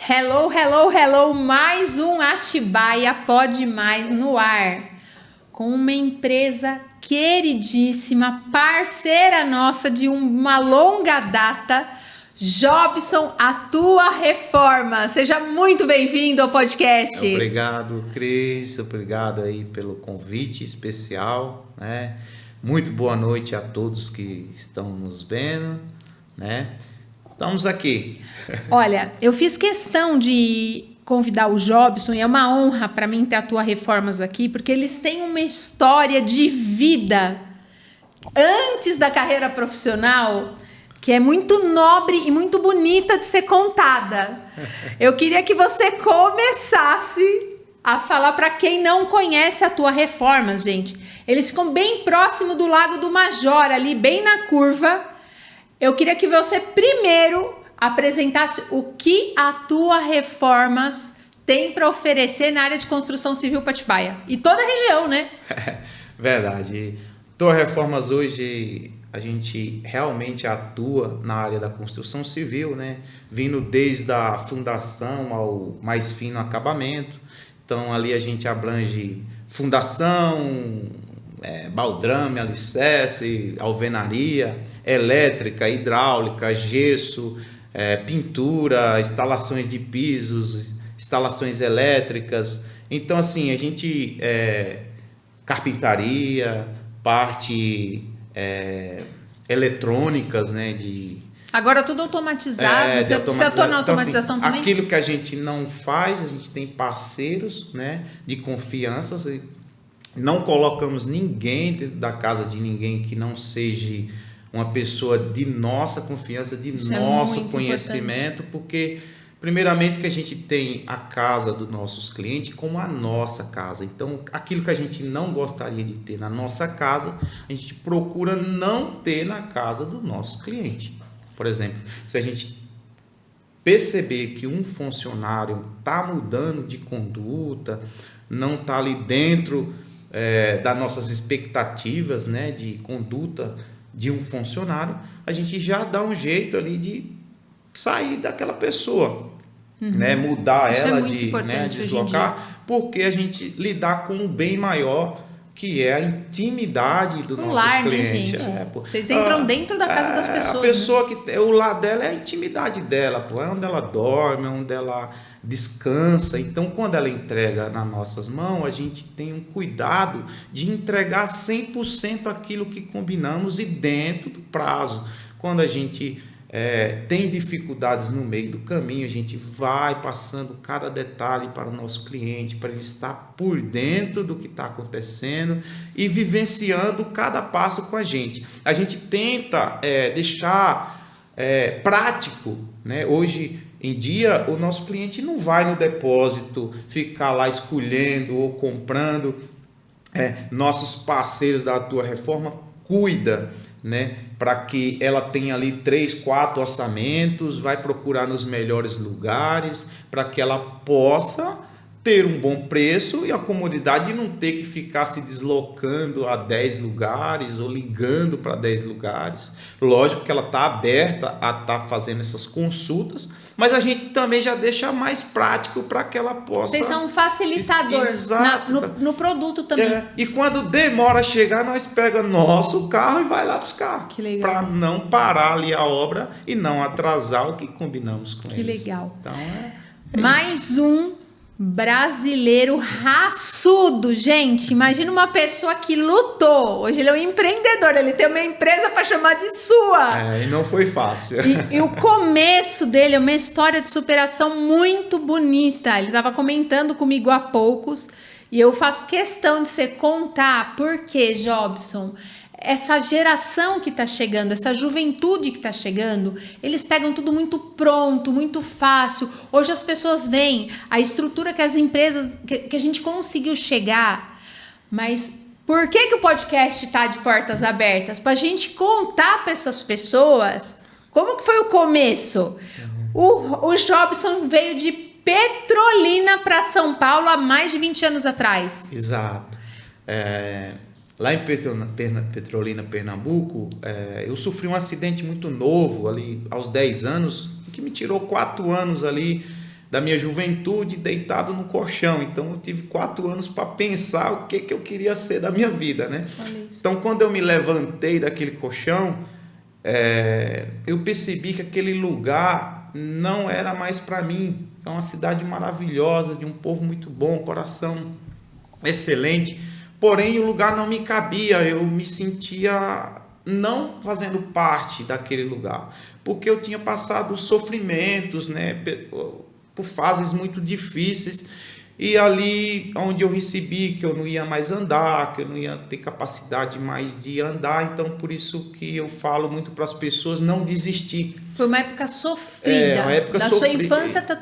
Hello, hello, hello, mais um Atibaia Pode Mais no ar, com uma empresa queridíssima, parceira nossa de uma longa data, Jobson Atua Reforma. Seja muito bem-vindo ao podcast. Obrigado, Cris, obrigado aí pelo convite especial, né? Muito boa noite a todos que estão nos vendo, né? Estamos aqui. Olha, eu fiz questão de convidar o Jobson e é uma honra para mim ter a Tua Reformas aqui, porque eles têm uma história de vida antes da carreira profissional que é muito nobre e muito bonita de ser contada. Eu queria que você começasse a falar para quem não conhece a Tua Reformas, gente. Eles ficam bem próximo do Lago do Major, ali bem na curva. Eu queria que você primeiro apresentasse o que a Tua Reformas tem para oferecer na área de construção civil para Atibaia. E toda a região, né? Verdade. Tua Reformas hoje a gente realmente atua na área da construção civil, né? Vindo desde a fundação ao mais fino acabamento. Então ali a gente abrange fundação, baldrame, alicerce, alvenaria, elétrica, hidráulica, gesso, pintura, instalações de pisos, instalações elétricas. Então, assim, a gente carpintaria, parte eletrônicas, né? Agora tudo automatizado. Você atua na automatização então, assim, também? Aquilo que a gente não faz, a gente tem parceiros, né, de confiança. Não colocamos ninguém dentro da casa de ninguém que não seja uma pessoa de nossa confiança, de nosso conhecimento, porque primeiramente que a gente tem a casa dos nossos clientes como a nossa casa. Então, aquilo que a gente não gostaria de ter na nossa casa, a gente procura não ter na casa do nosso cliente. Por exemplo, se a gente perceber que um funcionário está mudando de conduta, não está ali dentro das nossas expectativas, né, de conduta de um funcionário, a gente já dá um jeito ali de sair daquela pessoa, né, mudar Isso ela, de deslocar, porque a gente lidar com um bem maior, que é a intimidade do nosso cliente. Né, gente? Vocês entram dentro da casa das pessoas. A pessoa, né? O lar dela é a intimidade dela, é onde ela dorme, é onde ela descansa. Então, quando ela entrega nas nossas mãos, a gente tem um cuidado de entregar 100% aquilo que combinamos e dentro do prazo. Quando a gente tem dificuldades no meio do caminho, a gente vai passando cada detalhe para o nosso cliente, para ele estar por dentro do que está acontecendo e vivenciando cada passo com a gente. A gente tenta deixar prático, né? Hoje em dia, o nosso cliente não vai no depósito ficar lá escolhendo ou comprando. Nossos parceiros da Tua Reforma cuidam, né, para que ela tenha ali 3, 4 orçamentos, vai procurar nos melhores lugares, para que ela possa ter um bom preço e a comunidade não ter que ficar se deslocando a 10 lugares ou ligando para 10 lugares. Lógico que ela está aberta a estar fazendo essas consultas, mas a gente também já deixa mais prático para que ela possa... Vocês são um facilitador no produto também. E quando demora a chegar, nós pegamos nosso carro e vai lá buscar. Que legal. Para não parar ali a obra e não atrasar o que combinamos com eles. Que legal. Então, mais um brasileiro raçudo, gente. Imagina uma pessoa que lutou. Hoje ele é um empreendedor, ele tem uma empresa para chamar de sua. E não foi fácil. E o começo dele é uma história de superação muito bonita. Ele estava comentando comigo há poucos e eu faço questão de você contar por que, Jobson, essa geração que está chegando, essa juventude que está chegando, eles pegam tudo muito pronto, muito fácil. Hoje as pessoas veem a estrutura que as empresas, que a gente conseguiu chegar. Mas por que o podcast está de portas abertas? Para a gente contar para essas pessoas como que foi o começo. O Jobson veio de Petrolina para São Paulo há mais de 20 anos atrás. Exato. Lá em Petrolina, Pernambuco, eu sofri um acidente muito novo ali aos 10 anos, que me tirou 4 anos ali da minha juventude deitado no colchão. Então eu tive 4 anos para pensar o que eu queria ser da minha vida, né? Então quando eu me levantei daquele colchão, eu percebi que aquele lugar não era mais para mim. É uma cidade maravilhosa, de um povo muito bom, coração excelente, porém o lugar não me cabia, eu me sentia não fazendo parte daquele lugar, porque eu tinha passado sofrimentos, né, por fases muito difíceis, e ali onde eu recebi que eu não ia mais andar, que eu não ia ter capacidade mais de andar, então por isso que eu falo muito para as pessoas não desistir. Foi uma época sofrida, uma época da sua infância até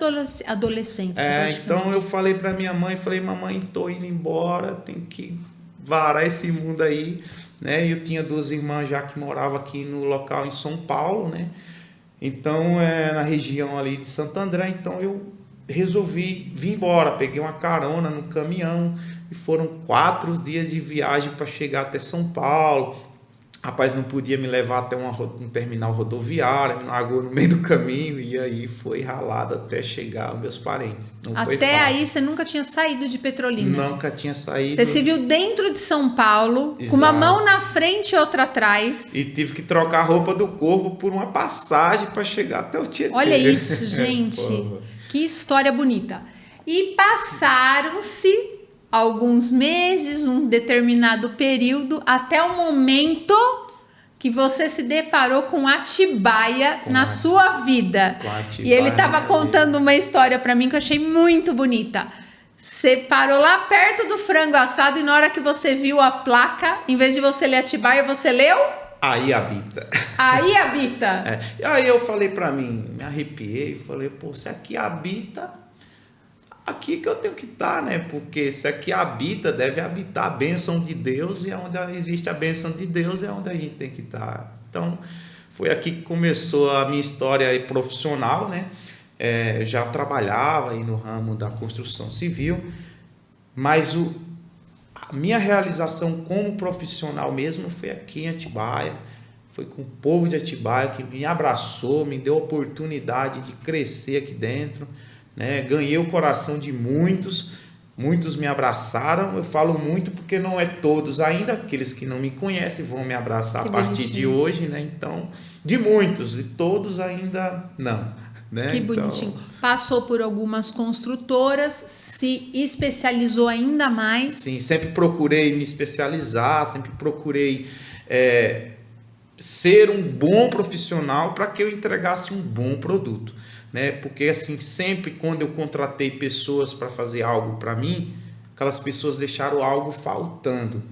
adolescência. Então eu falei para minha mãe, mamãe, tô indo embora, tem que varar esse mundo aí, né? E eu tinha 2 irmãs já que moravam aqui no local em São Paulo, né? Então na região ali de Santo André, então eu resolvi vir embora, peguei uma carona no caminhão e foram 4 dias de viagem para chegar até São Paulo. Rapaz, não podia me levar até um terminal rodoviário, me largou no meio do caminho e aí foi ralado até chegar aos meus parentes. Não foi até fácil. Aí você nunca tinha saído de Petrolina? Nunca tinha saído. Você se viu dentro de São Paulo, Exato. Com uma mão na frente e outra atrás. E tive que trocar a roupa do corpo por uma passagem para chegar até o Tietê. Olha isso, gente. Que história bonita. E passaram-se alguns meses, um determinado período, até o momento que você se deparou com Atibaia na sua vida. E ele estava contando uma história para mim que eu achei muito bonita. Você parou lá perto do frango assado e na hora que você viu a placa, em vez de você ler Atibaia, você leu? Aí habita. Aí habita. E aí eu falei para mim, me arrepiei, falei, pô, se aqui habita, aqui que eu tenho que estar, né? Porque se aqui habita, deve habitar a bênção de Deus, e onde existe a bênção de Deus é onde a gente tem que estar. Então, foi aqui que começou a minha história aí profissional, né? Já trabalhava aí no ramo da construção civil, mas a minha realização como profissional mesmo foi aqui em Atibaia, foi com o povo de Atibaia que me abraçou, me deu a oportunidade de crescer aqui dentro, né? Ganhei o coração de muitos me abraçaram. Eu falo muito porque não é todos ainda, aqueles que não me conhecem vão me abraçar a partir de hoje, né? Então, de muitos, e todos ainda não, né? Que bonitinho. Passou por algumas construtoras, se especializou ainda mais. Sim, sempre procurei me especializar, sempre procurei ser um bom profissional para que eu entregasse um bom produto, né? Porque assim, sempre quando eu contratei pessoas para fazer algo para mim, aquelas pessoas deixaram algo faltando.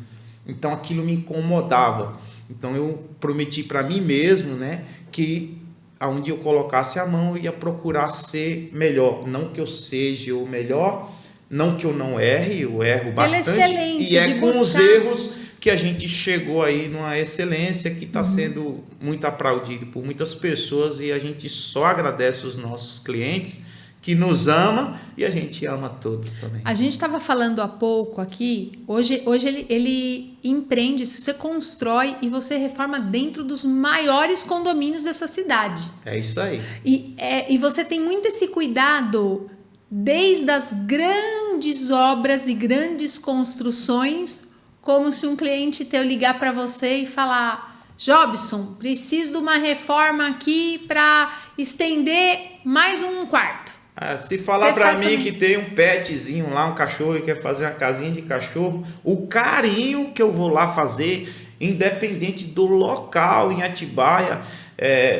Então aquilo me incomodava. Então eu prometi para mim mesmo, né, que aonde eu colocasse a mão eu ia procurar ser melhor, não que eu seja o melhor, não que eu não erre, eu erro bastante. E com os erros que a gente chegou aí numa excelência que está sendo muito aplaudido por muitas pessoas, e a gente só agradece os nossos clientes que nos amam, e a gente ama todos também. A gente estava falando há pouco aqui, hoje ele empreende, você constrói e você reforma dentro dos maiores condomínios dessa cidade. É isso aí. E você tem muito esse cuidado desde as grandes obras e grandes construções, como se um cliente teu ligar para você e falar: Jobson, preciso de uma reforma aqui para estender mais um quarto. Se falar para mim que tem um petzinho lá, um cachorro, e quer fazer uma casinha de cachorro, o carinho que eu vou lá fazer, independente do local em Atibaia,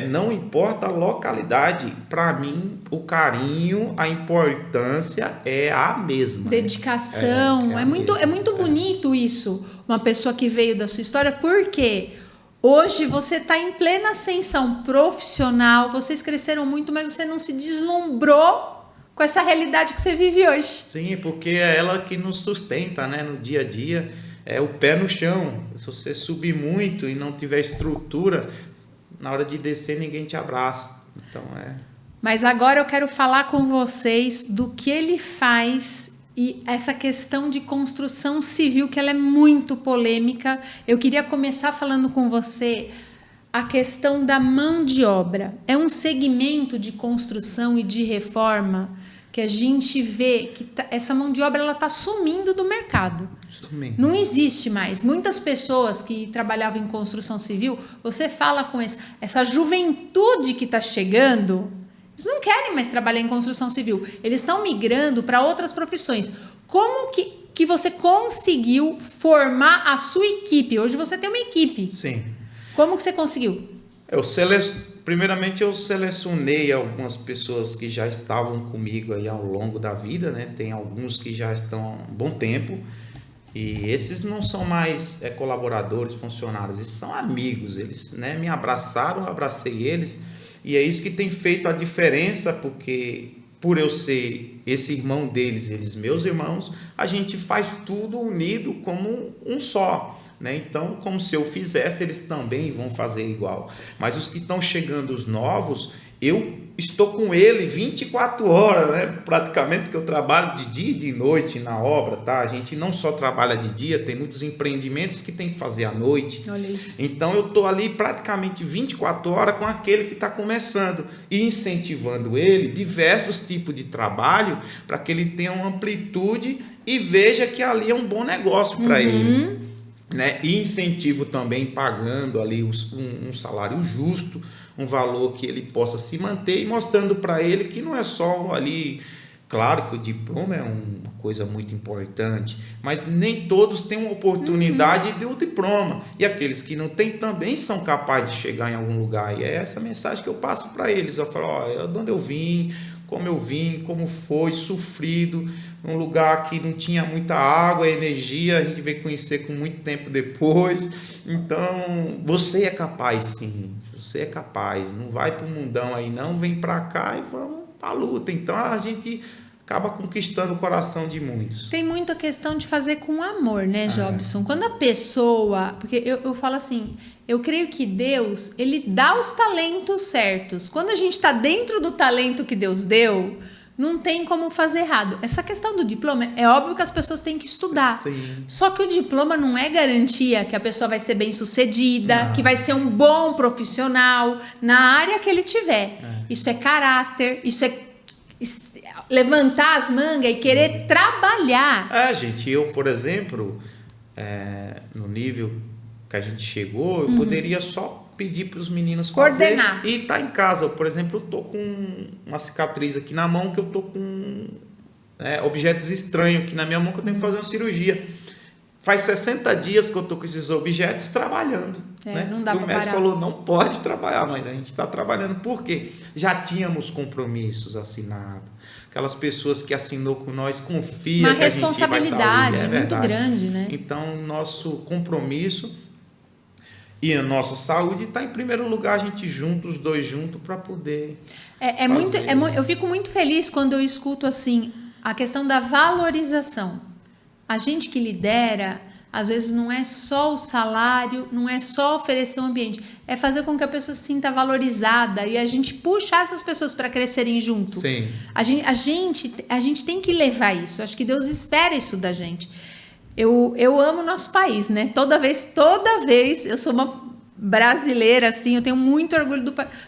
não importa a localidade, para mim o carinho, a importância é a mesma. Dedicação, é muito bonito isso. Uma pessoa que veio da sua história, porque hoje você está em plena ascensão profissional, vocês cresceram muito, mas você não se deslumbrou com essa realidade que você vive hoje. Sim, porque é ela que nos sustenta, né, no dia a dia, é o pé no chão. Se você subir muito e não tiver estrutura, na hora de descer ninguém te abraça. Então Mas agora eu quero falar com vocês do que ele faz e essa questão de construção civil, que ela é muito polêmica. Eu queria começar falando com você a questão da mão de obra. É um segmento de construção e de reforma que a gente vê que essa mão de obra ela está sumindo do mercado. Sumindo. Não existe mais. Muitas pessoas que trabalhavam em construção civil, você fala com essa juventude que está chegando, eles não querem mais trabalhar em construção civil. Eles estão migrando para outras profissões. Como que você conseguiu formar a sua equipe? Hoje você tem uma equipe. Sim. Como que você conseguiu? Primeiramente eu selecionei algumas pessoas que já estavam comigo aí ao longo da vida, né? Tem alguns que já estão há um bom tempo e esses não são mais colaboradores, funcionários, eles são amigos, eles, né, me abraçaram, eu abracei eles e é isso que tem feito a diferença, porque por eu ser esse irmão deles, eles meus irmãos, a gente faz tudo unido como um só. Né? Então, como se eu fizesse, eles também vão fazer igual. Mas os que estão chegando, os novos, eu estou com ele 24 horas, né? Praticamente, porque eu trabalho de dia e de noite na obra, tá? A gente não só trabalha de dia, tem muitos empreendimentos que tem que fazer à noite. Olha isso. Então, eu estou ali praticamente 24 horas com aquele que está começando e incentivando ele diversos tipos de trabalho para que ele tenha uma amplitude e veja que ali é um bom negócio para ele. Né? E incentivo também pagando ali um salário justo, um valor que ele possa se manter e mostrando para ele que não é só ali, claro que o diploma é uma coisa muito importante, mas nem todos têm uma oportunidade de um diploma e aqueles que não têm também são capazes de chegar em algum lugar e é essa mensagem que eu passo para eles. Eu falo, olha, de onde eu vim, como foi, sofrido, num lugar que não tinha muita água, energia, a gente veio conhecer com muito tempo depois. Então, você é capaz sim, você é capaz, não vai para o mundão aí não, vem para cá e vamos para a luta. Então, a gente acaba conquistando o coração de muitos. Tem muita questão de fazer com amor, né, Jobson? Quando a pessoa... Porque eu falo assim, eu creio que Deus, ele dá os talentos certos. Quando a gente está dentro do talento que Deus deu, não tem como fazer errado. Essa questão do diploma, é óbvio que as pessoas têm que estudar. Sim. Só que o diploma não é garantia que a pessoa vai ser bem-sucedida, que vai ser um bom profissional na área que ele tiver. Isso é caráter, isso é levantar as mangas e querer trabalhar. Gente, eu, por exemplo, no nível que a gente chegou, eu poderia só pedir para os meninos coordenar e tá em casa. Por exemplo, eu tô com uma cicatriz aqui na mão, que eu tô com objetos estranhos aqui na minha mão, que eu tenho que fazer uma cirurgia. Faz 60 dias que eu tô com esses objetos trabalhando. Né? Não dá e o para médico parar. falou, não pode trabalhar, mas a gente está trabalhando porque já tínhamos compromissos assinados. Aquelas pessoas que assinou com nós confiam uma que a gente vai responsabilidade estar ali. muito grande, né? Então, nosso compromisso e a nossa saúde está em primeiro lugar, a gente junta os dois juntos para poder eu fico muito feliz quando eu escuto assim a questão da valorização. A gente que lidera, às vezes não é só o salário, não é só oferecer um ambiente, é fazer com que a pessoa se sinta valorizada e a gente puxar essas pessoas para crescerem junto. Sim. A gente tem que levar isso. Acho que Deus espera isso da gente. Eu amo o nosso país, né? Toda vez, eu sou uma brasileira, assim, eu tenho muito orgulho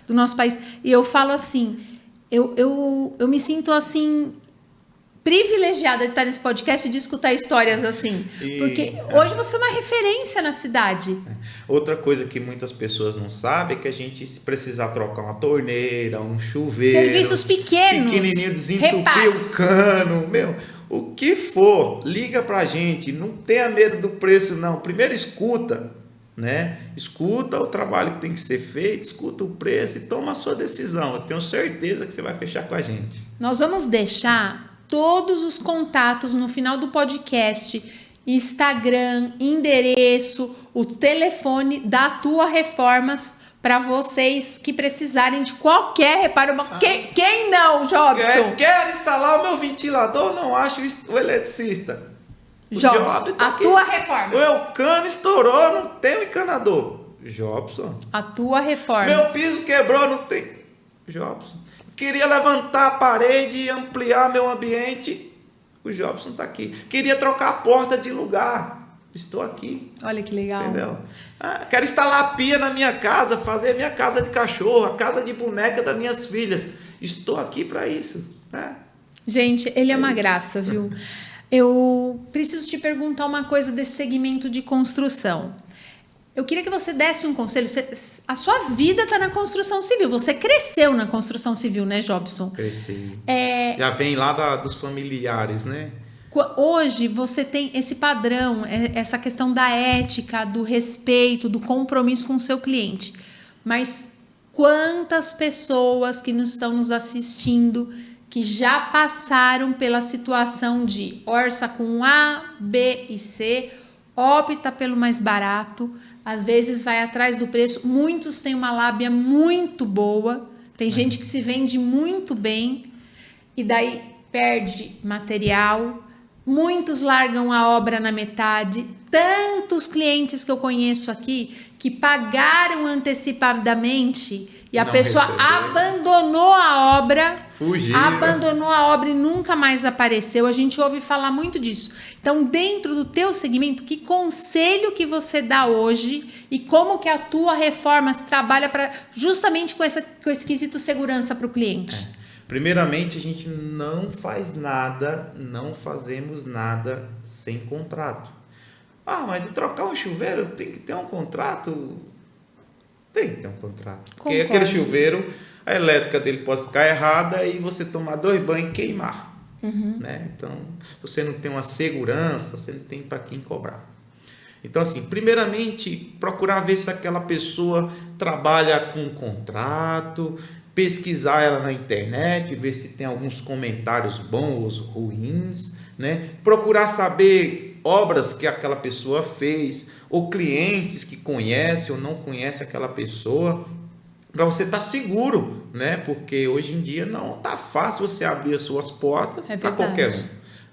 do nosso país. E eu falo assim, eu me sinto assim privilegiada de estar nesse podcast e de escutar histórias assim. Porque hoje você é uma referência na cidade. Outra coisa que muitas pessoas não sabem é que a gente, se precisar trocar uma torneira, um chuveiro... Serviços pequenos. Pequenininho, desentupir o cano, o que for, liga pra gente. Não tenha medo do preço, não. Primeiro escuta, né? Escuta o trabalho que tem que ser feito, escuta o preço e toma a sua decisão. Eu tenho certeza que você vai fechar com a gente. Nós vamos deixar todos os contatos no final do podcast, Instagram, endereço, o telefone da Tua Reformas para vocês que precisarem de qualquer reparo. Quem não, Jobson? Quero instalar o meu ventilador, não acho o eletricista. Jobson, a Tua Reformas. O meu cano estourou, não tem um encanador. Jobson. A Tua Reformas. Meu piso quebrou, não tem. Jobson. Queria levantar a parede e ampliar meu ambiente. O Jobson está aqui. Queria trocar a porta de lugar. Estou aqui. Olha que legal. Entendeu? Quero instalar a pia na minha casa, fazer minha casa de cachorro, a casa de boneca das minhas filhas. Estou aqui para isso. Né? Gente, ele é uma isso. graça, viu? Eu preciso te perguntar uma coisa desse segmento de construção. Eu queria que você desse um conselho. A sua vida está na construção civil. Você cresceu na construção civil, né, Jobson? Cresci. Já vem lá dos familiares, né? Hoje você tem esse padrão, essa questão da ética, do respeito, do compromisso com o seu cliente. Mas quantas pessoas que estão nos assistindo que já passaram pela situação de orça com A, B e C, opta pelo mais barato, às vezes vai atrás do preço. Muitos têm uma lábia muito boa, tem gente que se vende muito bem e daí perde material. Muitos largam a obra na metade. Tantos clientes que eu conheço aqui que pagaram antecipadamente e a pessoa abandonou a obra, abandonou a obra e nunca mais apareceu. A gente ouve falar muito disso. Então, dentro do teu segmento, que conselho que você dá hoje e como que a tua reforma se trabalha justamente com esse quesito segurança para o cliente? Primeiramente, a gente não fazemos nada sem contrato. Mas e trocar um chuveiro tem que ter um contrato? Tem que ter um contrato. Porque aquele chuveiro, a elétrica dele pode ficar errada e você tomar 2 banhos e queimar. Né? Então, você não tem uma segurança, você não tem para quem cobrar. Então, assim, primeiramente, procurar ver se aquela pessoa trabalha com contrato, pesquisar ela na internet, ver se tem alguns comentários bons ou ruins, né? Procurar saber obras que aquela pessoa fez, ou clientes que conhecem ou não conhecem aquela pessoa, para você estar seguro, né? Porque hoje em dia não está fácil você abrir as suas portas para qualquer um,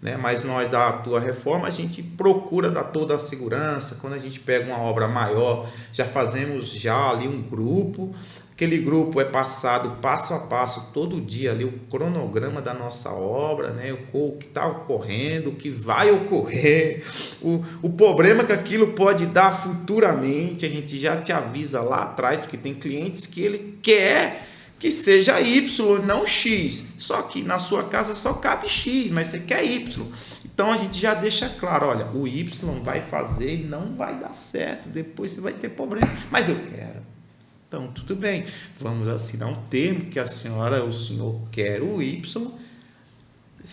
né? Mas nós da Tua Reforma, a gente procura dar toda a segurança. Quando a gente pega uma obra maior, já fazemos ali um grupo. Aquele grupo é passado passo a passo, todo dia ali, o cronograma da nossa obra, né? O que está ocorrendo, o que vai ocorrer, o problema que aquilo pode dar futuramente, a gente já te avisa lá atrás, porque tem clientes que ele quer que seja Y, não X, só que na sua casa só cabe X, mas você quer Y. Então a gente já deixa claro, olha, o Y vai fazer e não vai dar certo, depois você vai ter problema, mas eu quero. Então, tudo bem, vamos assinar um termo que o senhor quer o Y,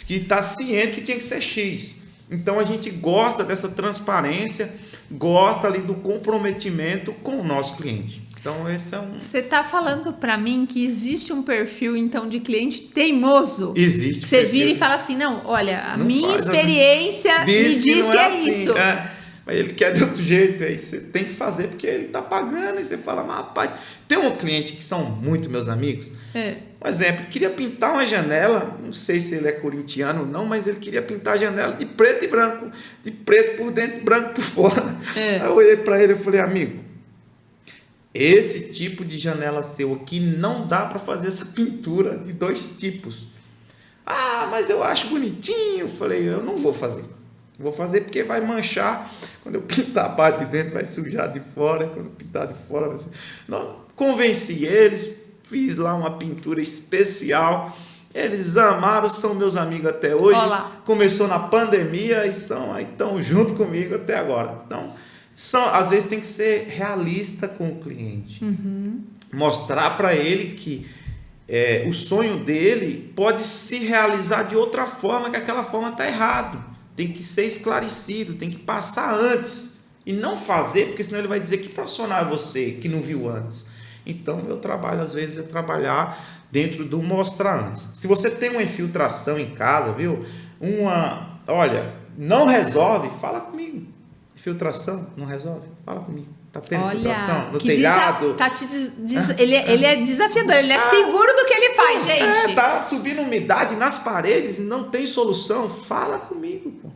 que está ciente que tinha que ser X. Então, a gente gosta dessa transparência, gosta ali do comprometimento com o nosso cliente. Então, esse é um... Você está falando para mim que existe um perfil, então, de cliente teimoso? Existe. Que você vira e fala assim, não, olha, a minha experiência me diz que é assim, isso. Mas ele quer de outro jeito, aí você tem que fazer porque ele está pagando, e você fala, mas rapaz, tem um cliente que são muito meus amigos, um exemplo, queria pintar uma janela, não sei se ele é corintiano ou não, mas ele queria pintar a janela de preto e branco, de preto por dentro, branco por fora. Aí eu olhei para ele e falei, amigo, esse tipo de janela seu aqui não dá para fazer essa pintura de 2 tipos. Mas eu acho bonitinho. Eu falei, eu não vou fazer. Vou fazer porque vai manchar. Quando eu pintar a parte de dentro, vai sujar de fora. Quando eu pintar de fora, vai sujar. Não, convenci eles, fiz lá uma pintura especial. Eles amaram, são meus amigos até hoje. Olá. Começou na pandemia e estão junto comigo até agora. Então, às vezes tem que ser realista com o cliente. Mostrar para ele que o sonho dele pode se realizar de outra forma, que aquela forma está errado. Tem que ser esclarecido, tem que passar antes. E não fazer, porque senão ele vai dizer que profissional é você, que não viu antes. Então, meu trabalho, às vezes, é trabalhar dentro do mostrar antes. Se você tem uma infiltração em casa, viu? Olha, não resolve, fala comigo. Infiltração, não resolve, fala comigo. Tá tendo infiltração no telhado? Ele é desafiador, ele é seguro do que ele faz, gente. Tá subindo umidade nas paredes, não tem solução, fala comigo, pô.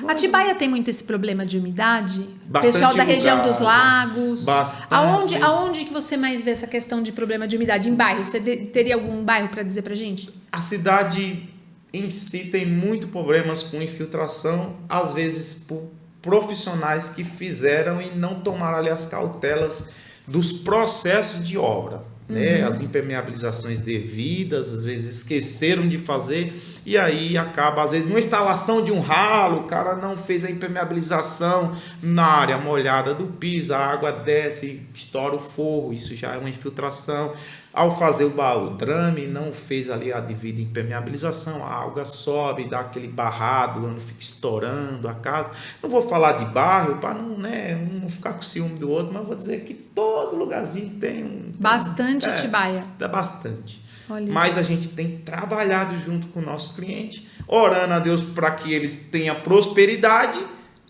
Atibaia tem muito esse problema de umidade? Bastante pessoal da região dos lagos. Bastante. Aonde que você mais vê essa questão de problema de umidade? Em bairro? Você teria algum bairro para dizer pra gente? A cidade em si tem muito problemas com infiltração, às vezes por profissionais que fizeram e não tomaram ali as cautelas dos processos de obra. né? As impermeabilizações devidas, às vezes esqueceram de fazer, e aí acaba, às vezes, numa instalação de um ralo, o cara não fez a impermeabilização na área molhada do piso, a água desce, estoura o forro, isso já é uma infiltração. Ao fazer o drame, não fez ali a devida impermeabilização, a água sobe, dá aquele barrado, não fica estourando a casa. Não vou falar de bairro para não, né, não ficar com ciúme do outro, mas vou dizer que todo lugarzinho tem Bastante Atibaia. Dá bastante. Olha Mas isso. a gente tem trabalhado junto com o nosso cliente, orando a Deus para que eles tenham prosperidade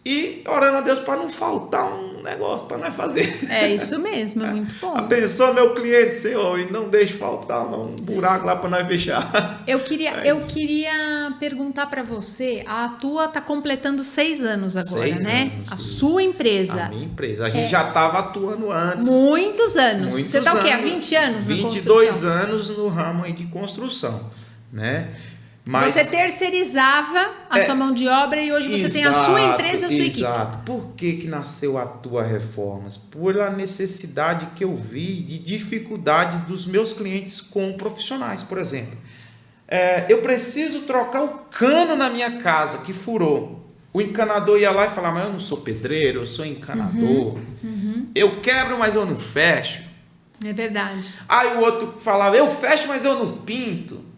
e orando a Deus para não faltar um negócio para nós fazer. É isso mesmo, é muito bom. Abençoa meu cliente, Senhor, e não deixe faltar um buraco lá para nós fechar. Eu queria perguntar para você, a tua tá completando 6 anos agora, 6 né? anos, A isso. sua empresa. A minha empresa. A gente já estava atuando antes. Muitos anos. Muitos Você tá o quê? Há anos, 20 anos na 22 construção? anos no ramo aí de construção, né? Mas Você terceirizava a sua mão de obra e hoje você tem a sua empresa e a sua equipe. Exato. Por que nasceu a Tua Reformas? Pela necessidade que eu vi de dificuldade dos meus clientes com profissionais, por exemplo. Eu preciso trocar o cano na minha casa que furou. O encanador ia lá e falava, mas eu não sou pedreiro, eu sou encanador. Eu quebro, mas eu não fecho. É verdade. Aí o outro falava, eu fecho, mas eu não pinto.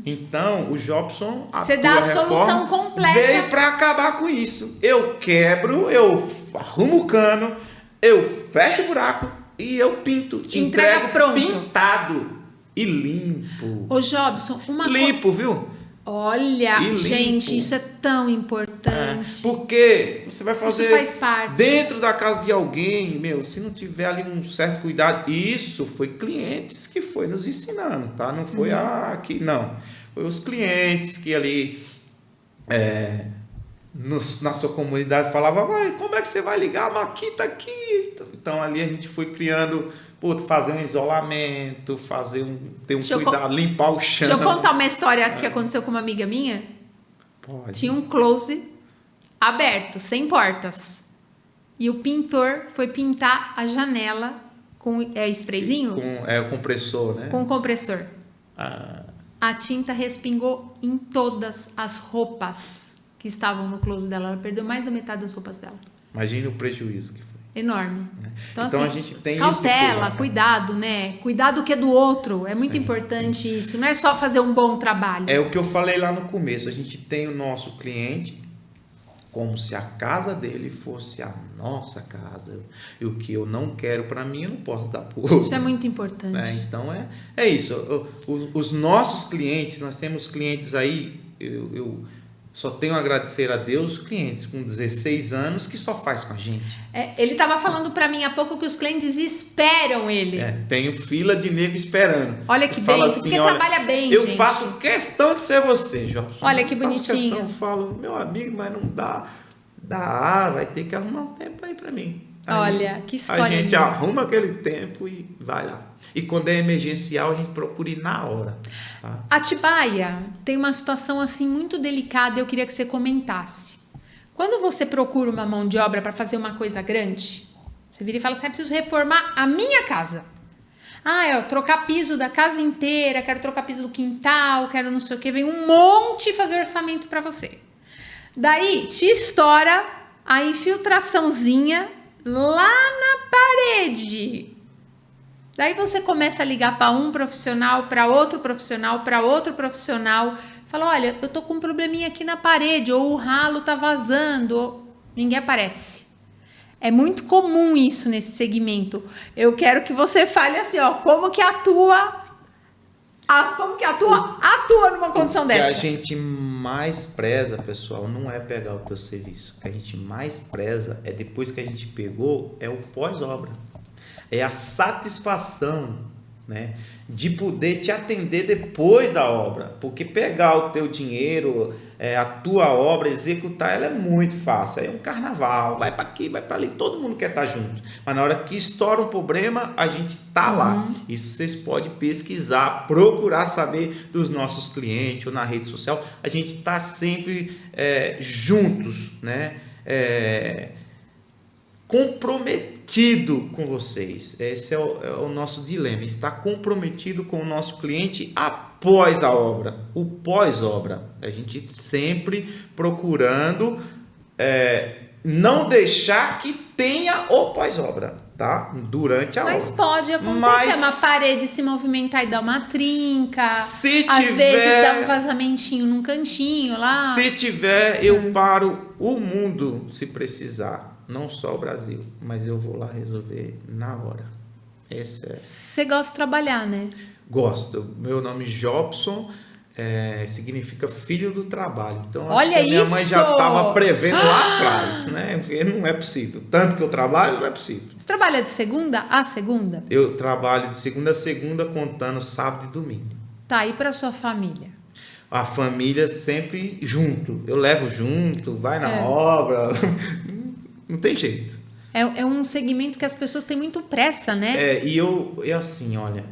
Então, o Jobson, Você dá a solução completa. veio para acabar com isso. Eu quebro, eu arrumo o cano, eu fecho o buraco e eu pinto. Te Entrega entrego pronto. pintado e limpo. Ô Jobson, Limpo, viu? Olha, E limpo. gente, isso é tão importante. Porque você vai fazer Isso faz parte. dentro da casa de alguém, se não tiver ali um certo cuidado, isso foi clientes que foi nos ensinando, tá? Não foi aqui, não. Foi os clientes que ali na sua comunidade falavam, como é que você vai ligar a maquita aqui? Então ali a gente foi criando, fazer um isolamento, ter um cuidado, limpar o chão. Deixa eu contar uma história que aconteceu com uma amiga minha. Pode. Tinha um close aberto, sem portas. E o pintor foi pintar a janela com sprayzinho? Com o compressor, né? Com compressor. Ah, A tinta respingou em todas as roupas que estavam no close dela. Ela perdeu mais da metade das roupas dela. imagine o prejuízo que foi. Enorme. Então, Então, assim, a gente tem cautela, esse cuidado, né? Cuidado que é do outro. É muito importante isso. Não é só fazer um bom trabalho. É o que eu falei lá no começo. A gente tem o nosso cliente como se a casa dele fosse a nossa casa. E o que eu não quero para mim, eu não posso dar para o outro. Isso é muito importante. Então, é isso. Os nossos clientes, nós temos clientes aí, eu só tenho a agradecer a Deus, clientes com 16 anos que só faz com a gente. Ele estava falando para mim há pouco que os clientes esperam ele. Tenho fila de nego esperando. Olha que Fala bem, porque trabalha bem, eu gente. faço questão de ser você, Jorge. Olha que bonitinho. Eu falo, meu amigo, mas não dá. Vai ter que arrumar um tempo aí para mim. Olha, que história. A gente arruma aquele tempo e vai lá. E quando é emergencial, a gente procura ir na hora. Tá? Atibaia tem uma situação assim muito delicada, eu queria que você comentasse. Quando você procura uma mão de obra para fazer uma coisa grande, você vira e fala assim, preciso reformar a minha casa. Trocar piso da casa inteira, quero trocar piso do quintal, quero não sei o que, vem um monte fazer orçamento para você. Daí te estoura a infiltraçãozinha lá na parede. Daí você começa a ligar para um profissional, para outro profissional, para outro profissional. Fala, olha, eu tô com um probleminha aqui na parede, ou o ralo tá vazando. Ninguém aparece. É muito comum isso nesse segmento. Eu quero que você fale assim, como que atua numa condição dessa. O que a gente mais preza, pessoal, não é pegar o teu serviço. O que a gente mais preza é depois que a gente pegou, é o pós-obra. É a satisfação, né, de poder te atender depois da obra. Porque pegar o teu dinheiro, a tua obra, executar, ela é muito fácil. É um carnaval, vai para aqui, vai para ali, todo mundo quer estar junto. Mas na hora que estoura um problema, a gente tá lá. Isso vocês podem pesquisar, procurar saber dos nossos clientes ou na rede social. A gente tá sempre juntos, né? comprometido com vocês. Esse é o nosso dilema. Estar comprometido com o nosso cliente após a obra. O pós-obra. A gente sempre procurando não deixar que tenha o pós-obra, tá? Durante a obra. Mas pode acontecer uma parede se movimentar e dar uma trinca. Às vezes dá um vazamentinho num cantinho lá. Se tiver, eu paro o mundo se precisar. Não só o Brasil, mas eu vou lá resolver na hora. Você gosta de trabalhar, né? Gosto. Meu nome é Jobson, significa filho do trabalho. Então, olha, acho que a minha mãe já estava prevendo lá Ah! atrás, né? Porque não é possível. Tanto que eu trabalho, não é possível. Você trabalha de segunda a segunda? Eu trabalho de segunda a segunda, contando sábado e domingo. Tá, e para sua família? A família sempre junto. Eu levo junto, vai na obra. Não tem jeito. É um segmento que as pessoas têm muito pressa, né? E assim, olha,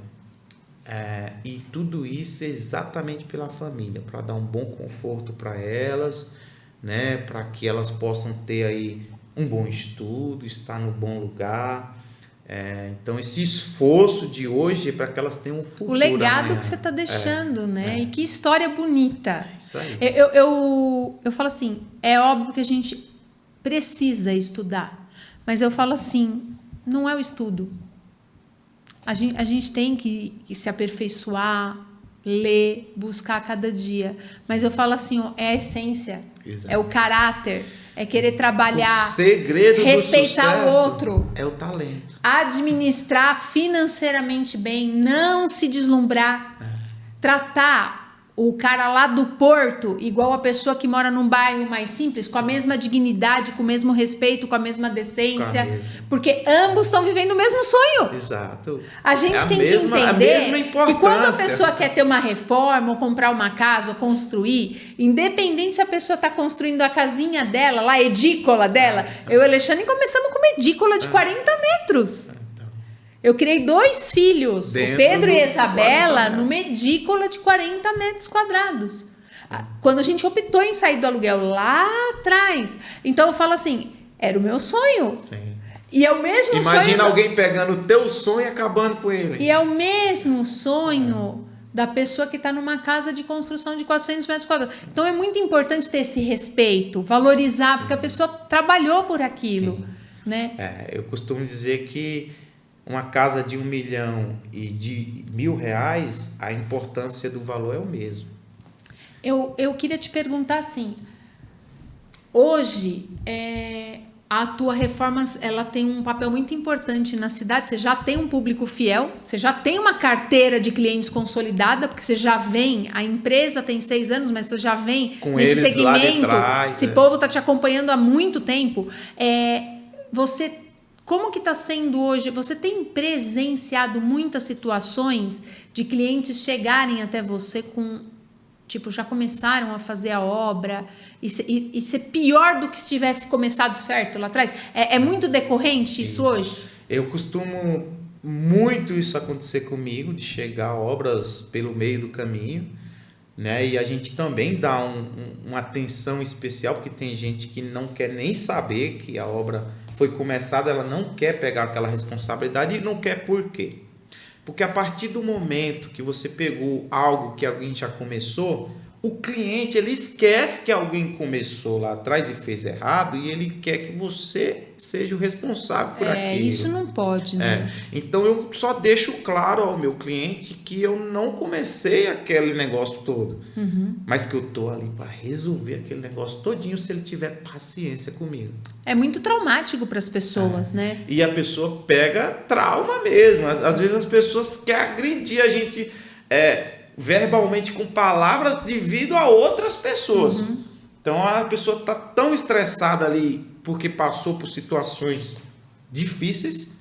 e tudo isso é exatamente pela família, para dar um bom conforto para elas, né? Para que elas possam ter aí um bom estudo, estar no bom lugar. Então, esse esforço de hoje é para que elas tenham um futuro. O legado amanhã. que você está deixando, né? E que história bonita. Isso aí. Eu falo assim, é óbvio que a gente precisa estudar, mas eu falo assim, não é o estudo. A gente tem que se aperfeiçoar, ler, buscar a cada dia. Mas eu falo assim, é a essência, Exato. É o caráter, é querer trabalhar, o segredo respeitar do sucesso o outro, é o talento. administrar financeiramente bem, não se deslumbrar, tratar o cara lá do Porto igual a pessoa que mora num bairro mais simples, com a mesma dignidade, com o mesmo respeito, com a mesma decência, porque ambos estão vivendo o mesmo sonho. Exato. A gente tem que entender que quando a pessoa quer ter uma reforma, ou comprar uma casa, ou construir, independente se a pessoa está construindo a casinha dela, lá a edícola dela, eu e o Alexandre começamos com uma edícola de 40 metros. Eu criei 2 filhos, Dentro o Pedro e a do Isabela, numa edícula de 40 metros quadrados. Quando a gente optou em sair do aluguel lá atrás. Então eu falo assim, era o meu sonho. Sim. E é o mesmo sonho. Imagina alguém pegando o teu sonho e acabando com ele. E é o mesmo sonho da pessoa que está numa casa de construção de 400 metros quadrados. Então é muito importante ter esse respeito, valorizar, porque a pessoa trabalhou por aquilo. Né? Eu costumo dizer que uma casa de 1 milhão e de R$1.000, a importância do valor é o mesmo. Eu queria te perguntar assim, hoje a tua reforma ela tem um papel muito importante na cidade, você já tem um público fiel, você já tem uma carteira de clientes consolidada, porque você já vem, a empresa tem 6 anos, mas você já vem com nesse eles segmento, lá de trás, esse povo está te acompanhando há muito tempo. Como que está sendo hoje? Você tem presenciado muitas situações de clientes chegarem até você com, tipo, já começaram a fazer a obra e ser pior do que se tivesse começado certo lá atrás? É muito decorrente isso hoje? Eu costumo muito isso acontecer comigo, de chegar obras pelo meio do caminho, né? E a gente também dá uma atenção especial, porque tem gente que não quer nem saber que a obra foi começada, ela não quer pegar aquela responsabilidade e não quer por quê? Porque a partir do momento que você pegou algo que alguém já começou, o cliente ele esquece que alguém começou lá atrás e fez errado e ele quer que você seja o responsável por aquilo. Isso não pode, né? Então eu só deixo claro ao meu cliente que eu não comecei aquele negócio todo, mas que eu tô ali para resolver aquele negócio todinho se ele tiver paciência comigo. É muito traumático para as pessoas, né? E a pessoa pega trauma mesmo. Às vezes as pessoas querem agredir a gente verbalmente com palavras devido a outras pessoas. Então a pessoa está tão estressada ali porque passou por situações difíceis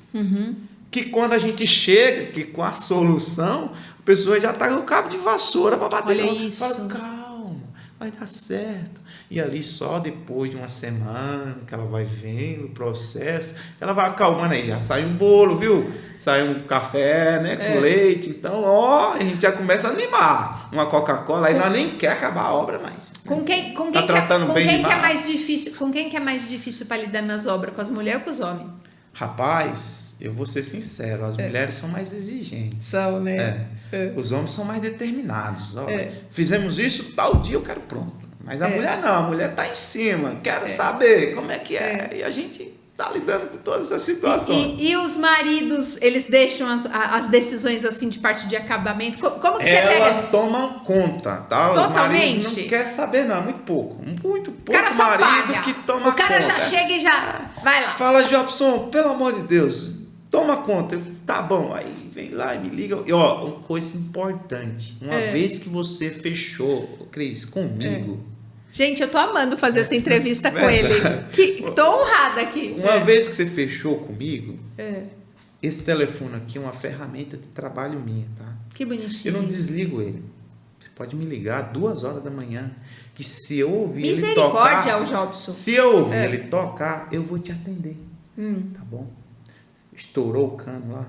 que quando a gente chega que com a solução, a pessoa já está com o cabo de vassoura para bater. Olha isso. Fala, calma, vai dar certo. E ali só depois de uma semana que ela vai vendo o processo, ela vai acalmando, aí já sai um bolo, viu? Sai um café, né, com leite. Então, ó, a gente já começa a animar. Uma Coca-Cola, aí nós nem quer acabar a obra mais. Com quem Tá tratando bem que é demais. mais difícil? Com quem que é mais difícil para lidar nas obras? Com as mulheres ou com os homens? Rapaz, eu vou ser sincero, as mulheres são mais exigentes. São, né? Os homens são mais determinados. Ó, fizemos isso, tal dia eu quero pronto. Mas a mulher não, a mulher tá em cima, quero saber como é que é. E a gente tá lidando com todas essas situações. E os maridos, eles deixam as decisões assim de parte de acabamento? Como que você Elas pega? tomam conta, tá? Os Totalmente? maridos não querem saber, não, muito pouco. Muito pouco O cara só marido paga. que toma conta. O cara já chega e já vai lá. Fala, Jobson, pelo amor de Deus, toma conta. Tá bom, aí vem lá e me liga. E ó, uma coisa importante. Uma vez que você fechou, Cris, comigo. Gente, eu tô amando fazer essa entrevista com Verdade. ele. Tô honrada aqui. Uma vez que você fechou comigo, esse telefone aqui é uma ferramenta de trabalho minha, tá? Que bonitinho. Eu não desligo ele. Você pode me ligar 2 horas da manhã, que se eu ouvir ele Misericórdia, tocar... o Jobson. Se eu ouvir ele tocar, eu vou te atender. Tá bom? Estourou o cano lá.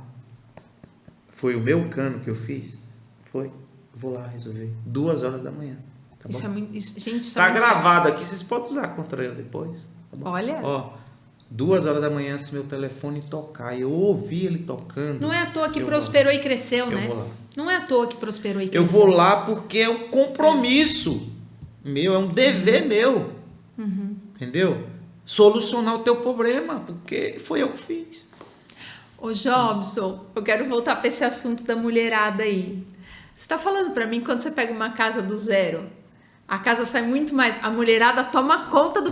Foi o meu cano que eu fiz? Foi. Vou lá resolver. 2 horas da manhã. Tá bom? Isso é muito, gente, isso Tá é muito gravado aqui, vocês podem usar contra eu depois. Tá bom? Olha. Ó, 2 horas da manhã, se meu telefone tocar, eu ouvi ele tocando. Não é à toa que eu prosperou e cresceu, Eu né? vou lá. Não é à toa que prosperou e cresceu. Eu vou lá porque é um compromisso meu, é um dever meu. Entendeu? Solucionar o teu problema, porque foi eu que fiz. Ô Jobson, eu quero voltar para esse assunto da mulherada aí. Você tá falando para mim que quando você pega uma casa do zero, a casa sai muito mais. A mulherada toma conta do.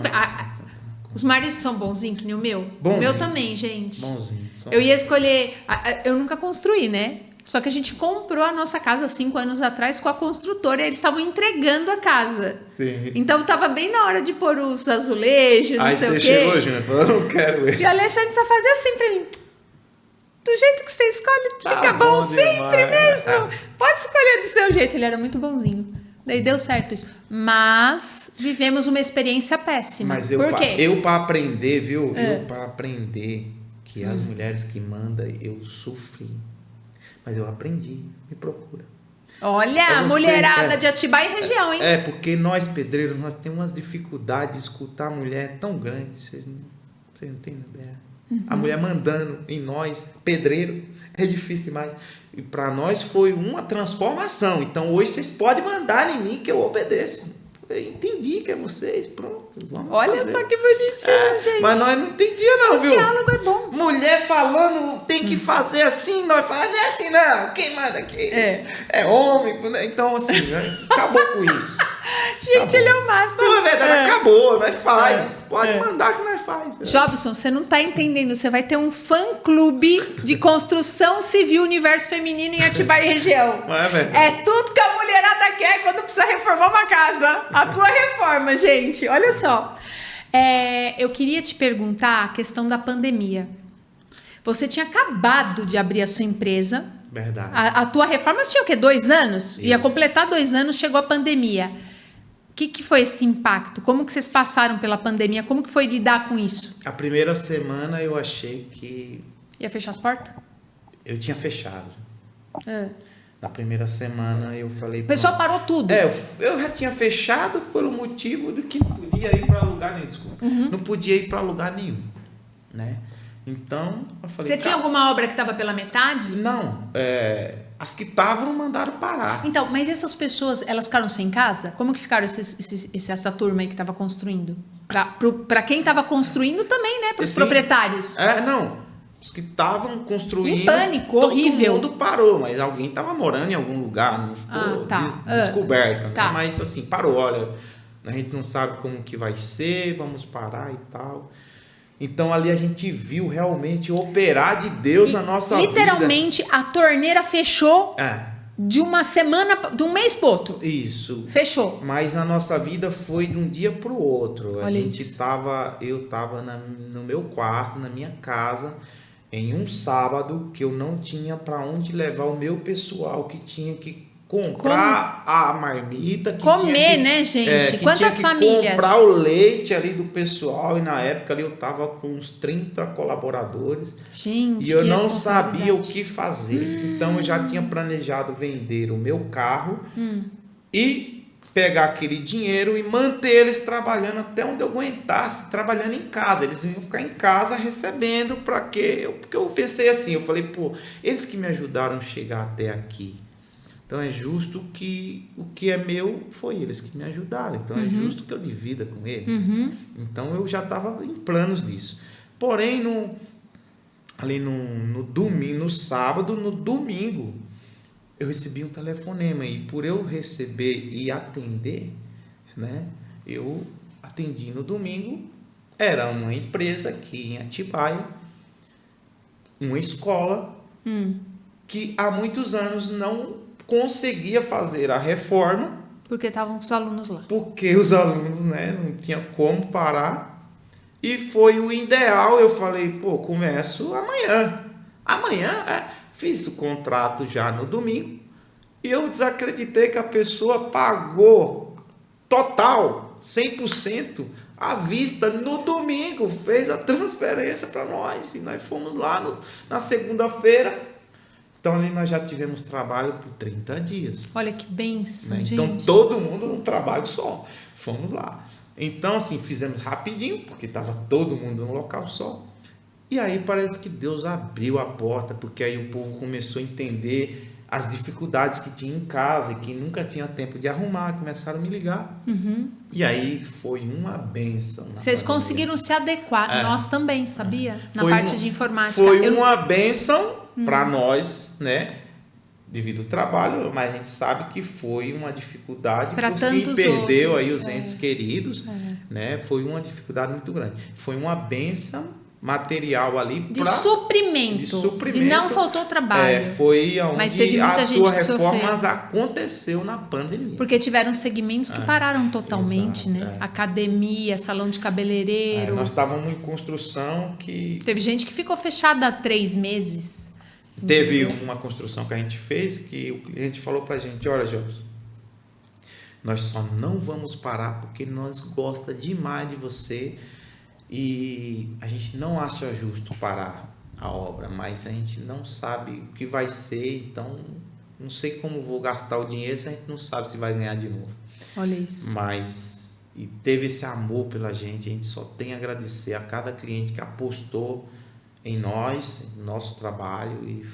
Os maridos são bonzinhos, que nem o meu? Bonzinho. O meu também, gente. Bonzinho. Eu ia escolher. Eu nunca construí, né? Só que a gente comprou a nossa casa 5 anos atrás com a construtora e eles estavam entregando a casa. Sim. Então tava bem na hora de pôr os azulejos, não Aí sei o quê. você chegou, Júnior, e falou, eu não quero esse. E o Alexandre só fazia assim pra mim. Do jeito que você escolhe, Tá fica bom bom sempre demais. mesmo. Pode escolher do seu jeito. Ele era muito bonzinho. Daí deu certo isso. Mas vivemos uma experiência péssima. Mas eu, Por quê? eu para aprender, viu? Eu para aprender que as mulheres que mandam, eu sofri. Mas eu aprendi, me procura. Olha, É a você, mulherada de Atibaia e região, hein? É, porque nós pedreiros, nós temos umas dificuldades de escutar a mulher tão grande, vocês não têm ideia. A mulher mandando em nós, pedreiro, é difícil demais. E para nós foi uma transformação. Então hoje vocês podem mandar em mim que eu obedeço. Eu entendi que é vocês, pronto. Vamos Olha fazer. só que bonitinho, gente. Mas nós não entendia não, O viu? diálogo é bom. Mulher falando, tem que fazer assim, nós falamos, não é assim não, quem manda aqui é homem, né? Então assim, né? Acabou com isso. Gente, Acabou. ele é o máximo. Não, é verdade, acabou, nós faz, pode mandar que nós faz. Jobson, você não tá entendendo. Você vai ter um fã-clube de construção civil universo feminino em Atibaia e região. Não é verdade. É tudo que a mulherada quer quando precisa reformar uma casa. A tua reforma, gente. Olha só. Eu queria te perguntar a questão da pandemia. Você tinha acabado de abrir a sua empresa. Verdade. A tua reforma tinha o quê? 2 anos? Ia Isso. completar 2 anos, chegou a pandemia. O que foi esse impacto? Como que vocês passaram pela pandemia? Como que foi lidar com isso? A primeira semana eu achei que Ia fechar as portas? eu tinha fechado. Na primeira semana eu falei... O pessoal parou tudo. Eu já tinha fechado pelo motivo de que não podia ir para lugar nenhum, desculpa. Não podia ir para lugar nenhum, né? Então, eu falei... Você tinha alguma obra que estava pela metade? Não, as que estavam mandaram parar. Então, mas essas pessoas, elas ficaram sem casa? Como que ficaram essa turma aí que estava construindo? Para quem estava construindo também, né? Para os Sim. proprietários. Não. Os que estavam construindo... Em pânico, horrível. Todo mundo parou, mas alguém estava morando em algum lugar, não ficou descoberto. Tá. Né? Mas assim, parou, olha, a gente não sabe como que vai ser, vamos parar e tal. Então ali a gente viu realmente o operar de Deus na nossa vida. Literalmente, a torneira fechou de uma semana, de um mês pro outro. Isso. Fechou. Mas na nossa vida foi de um dia para o outro. Olha Eu estava no meu quarto, na minha casa, em um sábado que eu não tinha para onde levar o meu pessoal que tinha que comprar a marmita. Comer, né, gente? Quantas famílias? Comprar o leite ali do pessoal. E na época ali eu tava com uns 30 colaboradores. Gente, e eu não sabia o que fazer. Então eu já tinha planejado vender o meu carro e pegar aquele dinheiro e manter eles trabalhando até onde eu aguentasse, trabalhando em casa. Eles iam ficar em casa recebendo para quê? Porque eu pensei assim, eu falei, pô, eles que me ajudaram a chegar até aqui. Então é justo que o que é meu foi eles que me ajudaram. Então é justo que eu divida com eles. Então eu já estava em planos disso. Porém, ali no domingo, no sábado, no domingo, eu recebi um telefonema e por eu receber e atender, né, eu atendi no domingo. Era uma empresa aqui em Atibaia, uma escola que há muitos anos não conseguia fazer a reforma. Porque estavam os alunos lá. Porque os alunos, né, não tinha como parar. E foi o ideal. Eu falei, pô, começo amanhã. Fiz o contrato já no domingo. E eu desacreditei que a pessoa pagou total, 100%, à vista no domingo. Fez a transferência para nós. E nós fomos lá na segunda-feira. Então ali nós já tivemos trabalho por 30 dias. Olha que bênção, né? gente. Então todo mundo num trabalho só. Fomos lá. Então assim, fizemos rapidinho, porque estava todo mundo num local só. E aí parece que Deus abriu a porta, porque aí o povo começou a entender as dificuldades que tinha em casa e que nunca tinha tempo de arrumar. Começaram a me ligar. E aí foi uma bênção. Vocês conseguiram se adequar. Nós também, sabia? Na parte de informática. Foi uma bênção para nós, né? Devido ao trabalho, mas a gente sabe que foi uma dificuldade para quem perdeu outros, aí os entes queridos, né? Foi uma dificuldade muito grande. Foi uma bênção material ali de suprimento, de não faltou trabalho. Foi onde mas teve muita gente que reformas sofreu. Aconteceu na pandemia. Porque tiveram segmentos que pararam totalmente, exato, né? Academia, salão de cabeleireiro. Nós estávamos em construção que... Teve gente que ficou fechada há 3 meses. Teve uma construção que a gente fez que o cliente falou pra gente, olha, Jobson, nós só não vamos parar porque nós gostamos demais de você e a gente não acha justo parar a obra, mas a gente não sabe o que vai ser, então não sei como vou gastar o dinheiro se a gente não sabe se vai ganhar de novo. Olha isso. Mas e teve esse amor pela gente, a gente só tem a agradecer a cada cliente que apostou em nós, em nosso trabalho, e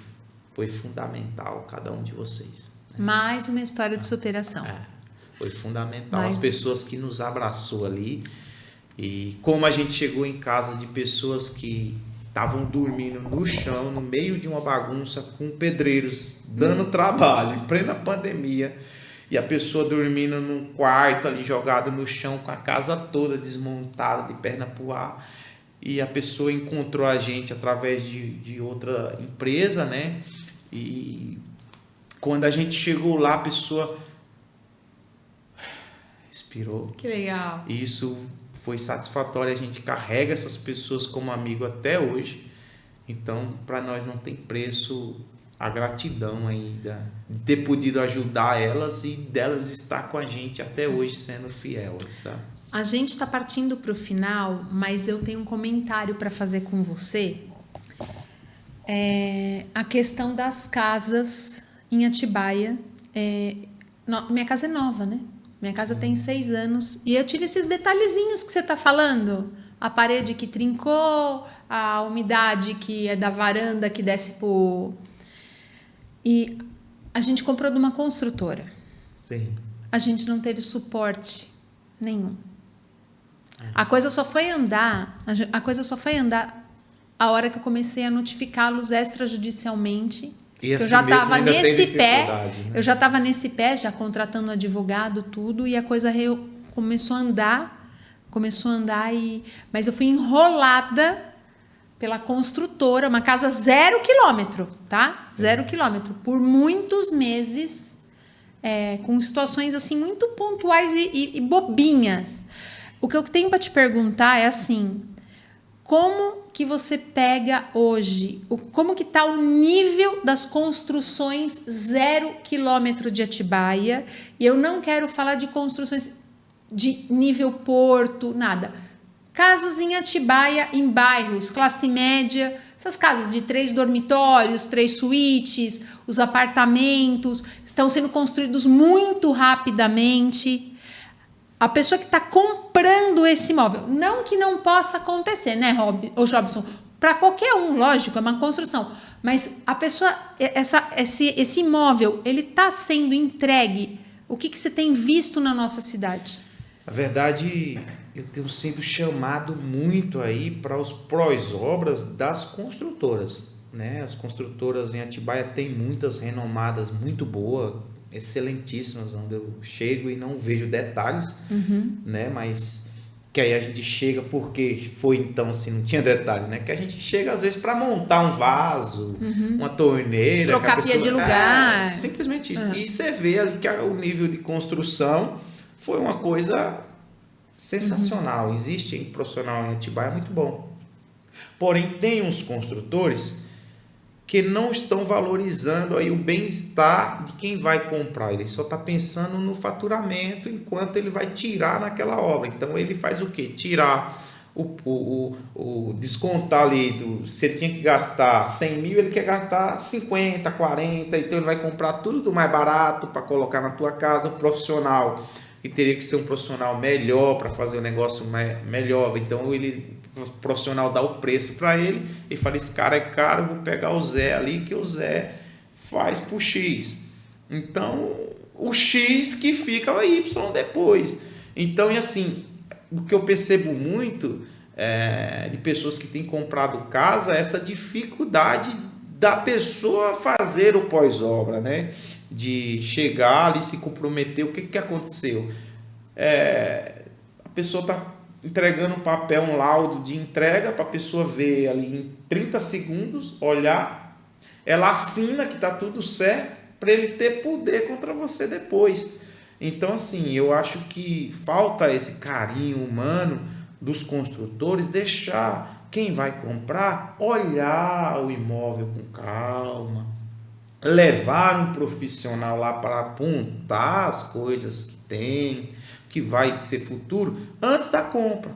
foi fundamental cada um de vocês. Né? Mais uma história de superação. Foi fundamental. As pessoas que nos abraçou ali, e como a gente chegou em casa de pessoas que estavam dormindo no chão, no meio de uma bagunça, com pedreiros dando trabalho, em plena pandemia, e a pessoa dormindo num quarto ali, jogado no chão, com a casa toda desmontada, de perna pro ar. E a pessoa encontrou a gente através de outra empresa, né? E quando a gente chegou lá, a pessoa respirou. Que legal. E isso foi satisfatório. A gente carrega essas pessoas como amigo até hoje. Então, para nós não tem preço a gratidão ainda de ter podido ajudar elas e delas estar com a gente até hoje sendo fiel, sabe? A gente está partindo para o final, mas eu tenho um comentário para fazer com você. A questão das casas em Atibaia. Minha casa é nova, né? Minha casa tem 6 anos. E eu tive esses detalhezinhos que você está falando. A parede que trincou, a umidade que é da varanda que desce pro... E a gente comprou de uma construtora. Sim. A gente não teve suporte nenhum. A coisa só foi andar a hora que eu comecei a notificá-los extrajudicialmente. E assim eu já estava nesse pé, né? eu já estava nesse pé, já contratando advogado, tudo, e a coisa começou a andar, mas eu fui enrolada pela construtora, uma casa 0 quilômetro, tá? Sim. 0 quilômetro, por muitos meses, com situações assim muito pontuais e bobinhas. O que eu tenho para te perguntar é assim, Como que você pega hoje? Como que está o nível das construções 0 quilômetro de Atibaia? E eu não quero falar de construções de nível porto, nada. Casas em Atibaia, em bairros, classe média, essas casas de 3 dormitórios, 3 suítes, os apartamentos estão sendo construídos muito rapidamente. A pessoa que está comprando esse imóvel, não que não possa acontecer, né, Jobson? Para qualquer um, lógico, é uma construção. Mas a pessoa, esse imóvel, ele está sendo entregue. O que você tem visto na nossa cidade? Na verdade, eu tenho sido chamado muito aí para os prós-obras das construtoras, né? As construtoras em Atibaia têm muitas renomadas, muito boas, excelentíssimas, onde eu chego e não vejo detalhes, né? Mas que aí a gente chega porque foi então assim, não tinha detalhe, né? Que a gente chega às vezes para montar um vaso, uma torneira, trocar pia de lugar, simplesmente isso. E você vê ali que o nível de construção foi uma coisa sensacional. Existe um profissional em Atibaia muito bom. Porém, tem uns construtores que não estão valorizando aí o bem-estar de quem vai comprar. Ele só está pensando no faturamento enquanto ele vai tirar naquela obra. Então, ele faz o quê? Tirar o descontar ali, se ele tinha que gastar 100 mil, ele quer gastar 50, 40, então ele vai comprar tudo do mais barato para colocar na tua casa. O profissional, que teria que ser um profissional melhor para fazer o negócio melhor, então o profissional dá o preço para ele e fala, esse cara é caro, eu vou pegar o Zé ali, que o Zé faz por X. Então, o X que fica o Y depois. Então, e assim, o que eu percebo muito de pessoas que têm comprado casa, é essa dificuldade da pessoa fazer o pós-obra, né? De chegar ali, se comprometer. O que aconteceu? A pessoa está entregando um papel, um laudo de entrega para a pessoa ver ali em 30 segundos, olhar, ela assina que está tudo certo para ele ter poder contra você depois. Então, assim, eu acho que falta esse carinho humano dos construtores, deixar quem vai comprar olhar o imóvel com calma, levar um profissional lá para apontar as coisas que tem, que vai ser futuro, antes da compra.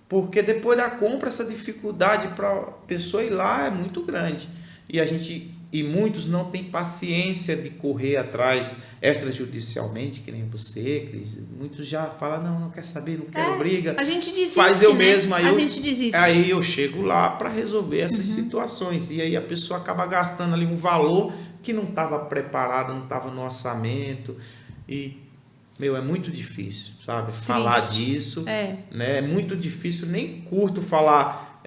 Porque depois da compra, essa dificuldade para a pessoa ir lá é muito grande. E muitos não têm paciência de correr atrás extrajudicialmente, que nem você, Cris. Muitos já falam, não quer saber, não quero briga. A gente desiste, faz eu mesmo. Aí a gente desiste. Aí eu chego lá para resolver essas situações. E aí a pessoa acaba gastando ali um valor que não estava preparado, não estava no orçamento. E, é muito difícil, sabe? Triste. Falar disso. Né? É muito difícil, nem curto falar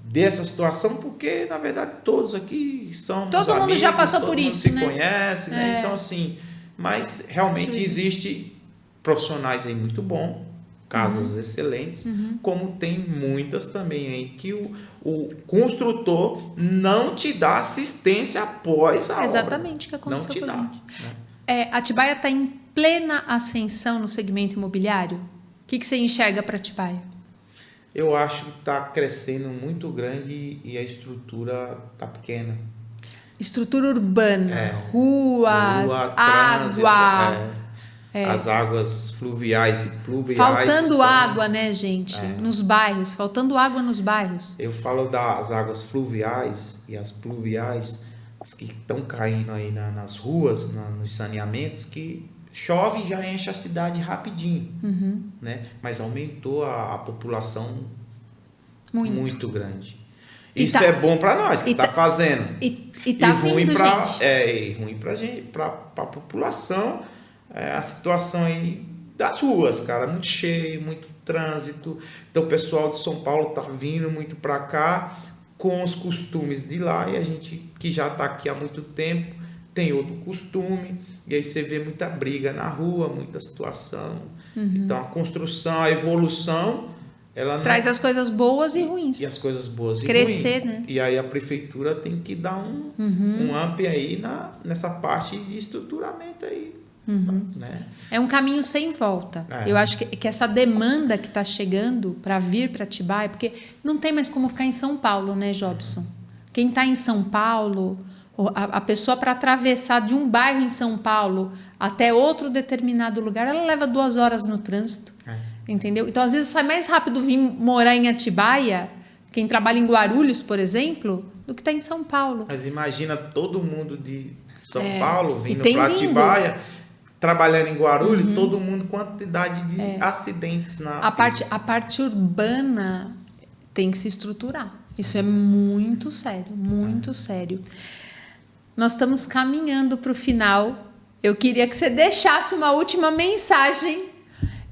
dessa situação, porque, na verdade, todos aqui somos todo amigos, mundo já passou por isso, se conhece, né? Então, assim, mas realmente existe profissionais aí muito bons, casas excelentes, como tem muitas também aí que o construtor não te dá assistência após a Exatamente, obra. Que aconteceu não te dá. Né? Atibaia está em plena ascensão no segmento imobiliário. O que você enxerga para Atibaia? Eu acho que está crescendo muito grande e a estrutura está pequena. Estrutura urbana, ruas, trânsito, água. As águas fluviais e pluviais. Faltando água, né, gente? Nos bairros, faltando água nos bairros. Eu falo das águas fluviais e as pluviais, as que estão caindo aí nas ruas, nos saneamentos, que chove e já enche a cidade rapidinho, né? Mas aumentou a população muito grande. Isso é bom para nós que está fazendo. E tá ruim para gente, para a população, a situação aí das ruas, cara, muito cheio, muito trânsito. Então o pessoal de São Paulo tá vindo muito para cá com os costumes de lá, e a gente que já está aqui há muito tempo tem outro costume. E aí você vê muita briga na rua, muita situação. Então, a construção, a evolução, ela traz as coisas boas e ruins. E as coisas boas e crescer, ruins. Né? E aí a prefeitura tem que dar um up aí nessa parte de estruturamento aí. né? É um caminho sem volta. Eu acho que essa demanda que está chegando para vir para Atibaia, porque não tem mais como ficar em São Paulo, né, Jobson? Quem está em São Paulo, a pessoa para atravessar de um bairro em São Paulo até outro determinado lugar, ela leva 2 horas no trânsito, entendeu? Então, às vezes, sai mais rápido vir morar em Atibaia, quem trabalha em Guarulhos, por exemplo, do que está em São Paulo. Mas imagina todo mundo de São Paulo vindo tem para vindo. Atibaia, trabalhando em Guarulhos, todo mundo, quantidade de acidentes na A parte urbana tem que se estruturar. Isso é muito sério, muito sério. Nós estamos caminhando para o final. Eu queria que você deixasse uma última mensagem.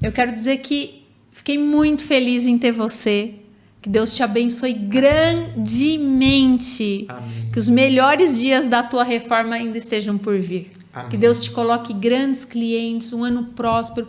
Eu quero dizer que fiquei muito feliz em ter você. Que Deus te abençoe grandemente. Amém. Que os melhores dias da tua reforma ainda estejam por vir. Amém. Que Deus te coloque grandes clientes, um ano próspero.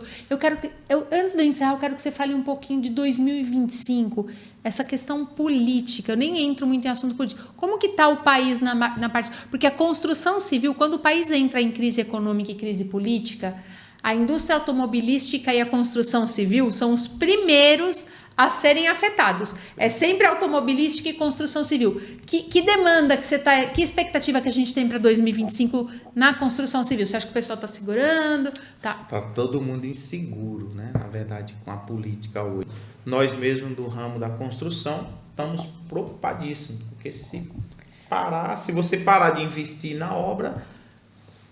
Antes de eu encerrar, eu quero que você fale um pouquinho de 2025, essa questão política. Eu nem entro muito em assunto político. Como que está o país na parte... Porque a construção civil, quando o país entra em crise econômica e crise política, a indústria automobilística e a construção civil são os primeiros a serem afetados. É sempre automobilística e construção civil. Que demanda que você tá, que expectativa que a gente tem para 2025 na construção civil? Você acha que o pessoal está segurando? Tá todo mundo inseguro, né? Na verdade, com a política hoje. Nós mesmos do ramo da construção estamos preocupadíssimos, porque se você parar de investir na obra,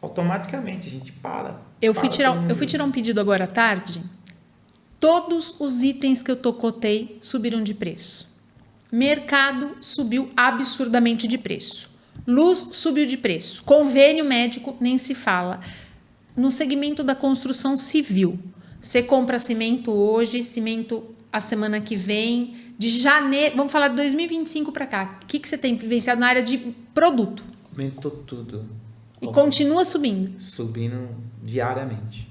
automaticamente a gente para. Eu fui tirar um pedido agora à tarde. Todos os itens que eu cotei subiram de preço. Mercado subiu absurdamente de preço. Luz subiu de preço. Convênio médico nem se fala. No segmento da construção civil, você compra cimento hoje, cimento a semana que vem, de janeiro, vamos falar de 2025 para cá. O que você tem vivenciado na área de produto? Aumentou tudo. E continua subindo. Subindo diariamente.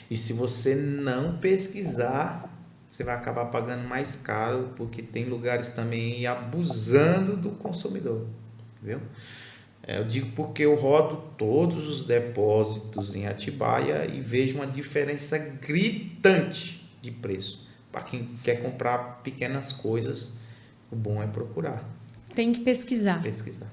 E se você não pesquisar, você vai acabar pagando mais caro, porque tem lugares também abusando do consumidor, viu? Eu digo porque eu rodo todos os depósitos em Atibaia e vejo uma diferença gritante de preço. Para quem quer comprar pequenas coisas, o bom é procurar. Tem que pesquisar. Pesquisar.